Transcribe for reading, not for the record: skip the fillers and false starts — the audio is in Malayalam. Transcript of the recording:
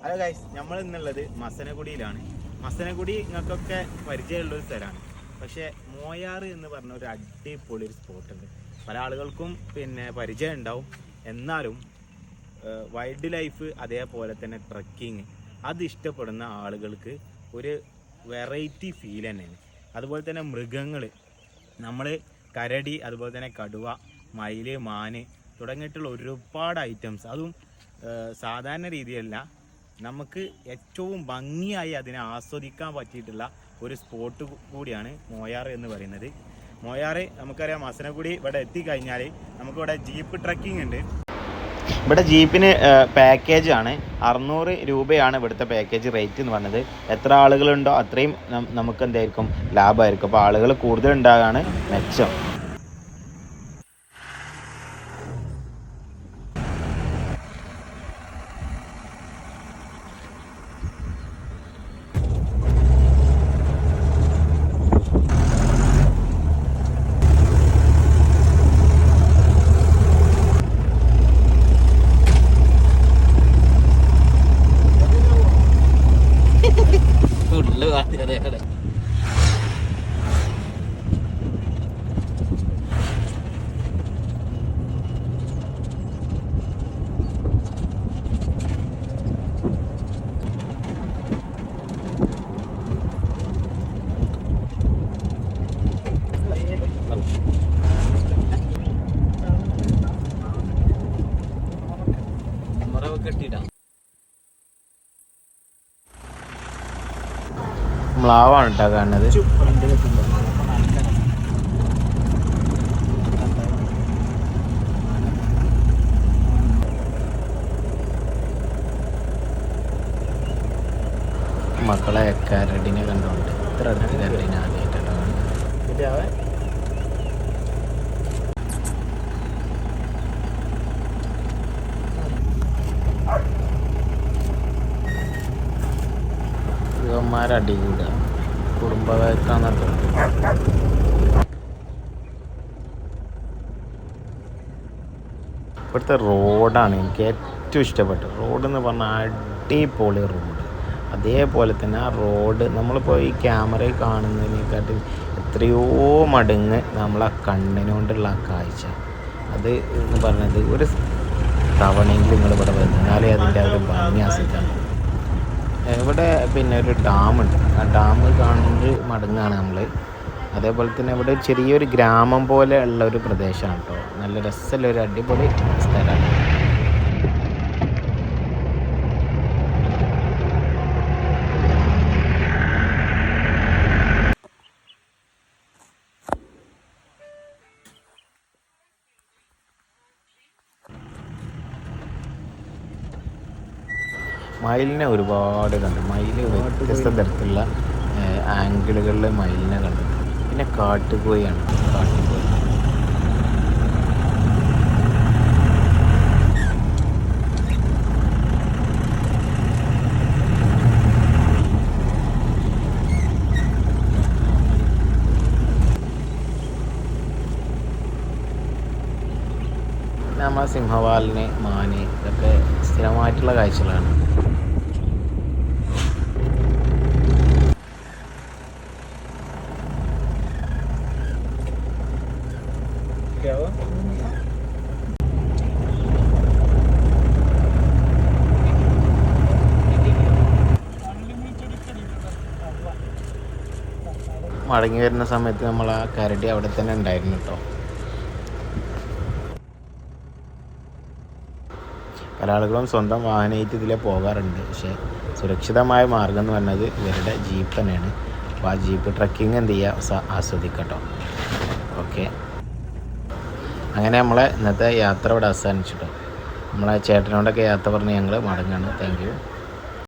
ഹലോ ഗൈസ്, നമ്മൾ ഇന്നുള്ളത് മസനഗുഡിയിലാണ്. മസനഗുഡി നിങ്ങൾക്കൊക്കെ പരിചയമുള്ളൊരു സ്ഥലമാണ്. പക്ഷേ മോയാർ എന്ന് പറഞ്ഞ ഒരു അടിപൊളി ഒരു സ്പോട്ടുണ്ട്. പല ആളുകൾക്കും പരിചയം ഉണ്ടാവും. എന്നാലും വൈൽഡ് ലൈഫ് അതേപോലെ തന്നെ ട്രക്കിങ് അത് ഇഷ്ടപ്പെടുന്ന ആളുകൾക്ക് ഒരു വെറൈറ്റി ഫീൽ തന്നെയാണ്. അതുപോലെ തന്നെ മൃഗങ്ങൾ, നമ്മൾ കരടി, അതുപോലെ തന്നെ കടുവ, മയില്, മാന് തുടങ്ങിയിട്ടുള്ള ഒരുപാട് ഐറ്റംസ്, അതും സാധാരണ രീതിയല്ല, നമുക്ക് ഏറ്റവും ഭംഗിയായി അതിനെ ആസ്വദിക്കാൻ പറ്റിയിട്ടുള്ള ഒരു സ്പോട്ട് കൂടിയാണ് മോയാർ എന്ന് പറയുന്നത്. മോയാർ നമുക്കറിയാം, മസനഗുഡി ഇവിടെ എത്തിക്കഴിഞ്ഞാൽ നമുക്കിവിടെ ജീപ്പ് ട്രക്കിംഗ് ഉണ്ട്. ഇവിടെ ജീപ്പിന് പാക്കേജാണ് 600 രൂപയാണ് ഇവിടുത്തെ പാക്കേജ് റേറ്റ് എന്ന് പറഞ്ഞത്. എത്ര ആളുകളുണ്ടോ അത്രയും നമുക്ക് എന്തായിരിക്കും ലാഭമായിരിക്കും. അപ്പോൾ ആളുകൾ കൂടുതൽ ഉണ്ടാകാനാണ് മെച്ചം. മ്ലാവാണ് കേട്ടോ കാണുന്നത്. മക്കളെ കരടിനെ കണ്ടോണ്ട് ഇത്ര അടുത്ത് കരടിനെ ആദ്യമായിട്ടാണ്. ടി കൂടുക കുടുംബക്കാരെന്ന് തോന്നുന്നു. ഇവിടുത്തെ റോഡാണ് എനിക്ക് ഏറ്റവും ഇഷ്ടപ്പെട്ടത്. റോഡെന്ന് പറഞ്ഞാൽ അടിപൊളി റോഡ്. അതേപോലെ തന്നെ ആ റോഡ് നമ്മളിപ്പോൾ ഈ ക്യാമറയിൽ കാണുന്നതിനെക്കാട്ടി എത്രയോ മടങ്ങ് നമ്മളാ കണ്ണിനുകൊണ്ടുള്ള ആ കാഴ്ച, അത് എന്ന് പറഞ്ഞത് ഒരു തവണയെങ്കിലും നിങ്ങളിവിടെ വന്നാലേ അതിൻ്റെ ഒരു ഭംഗി ആസ്വദിക്കാൻ. ഇവിടെ ഒരു ഡാമുണ്ട്. ആ ഡാം കാണുന്നത് മടങ്ങാണ് നമ്മൾ. അതേപോലെ തന്നെ ഇവിടെ ചെറിയൊരു ഗ്രാമം പോലെ ഉള്ള ഒരു പ്രദേശമാണ് കേട്ടോ. നല്ല രസമുള്ള ഒരു അടിപൊളി സ്ഥലമാണ്. മയിലിനെ ഒരുപാട് കണ്ടു. മയിൽ വ്യത്യസ്ത തരത്തിലുള്ള ആംഗിളുകളിൽ മയിലിനെ കണ്ടു. പിന്നെ കാട്ടുകോഴിയാണ്. കാട്ടുകോഴി നമ്മളെ സിംഹവാലിന്, മാന്, ഇതൊക്കെ സ്ഥിരമായിട്ടുള്ള കാഴ്ചകളാണ്. മടങ്ങി വരുന്ന സമയത്ത് നമ്മൾ ആ കരടി അവിടെ തന്നെ ഉണ്ടായിരുന്നു കേട്ടോ. പല ആളുകളും സ്വന്തം വാഹനമായിട്ട് ഇതിലെ പോകാറുണ്ട്. പക്ഷേ സുരക്ഷിതമായ മാർഗം എന്ന് പറഞ്ഞത് ഇവരുടെ ജീപ്പ് തന്നെയാണ്. അപ്പോൾ ആ ജീപ്പ് ട്രക്കിങ് എന്ത് ചെയ്യുക, ആസ്വദിക്കട്ടോ. ഓക്കെ, അങ്ങനെ നമ്മളെ ഇന്നത്തെ യാത്ര ഇവിടെ അവസാനിച്ചിട്ടോ. നമ്മളെ ചേട്ടനോടൊക്കെ യാത്ര പറഞ്ഞ് ഞങ്ങൾ മടങ്ങാണ്. Thank you.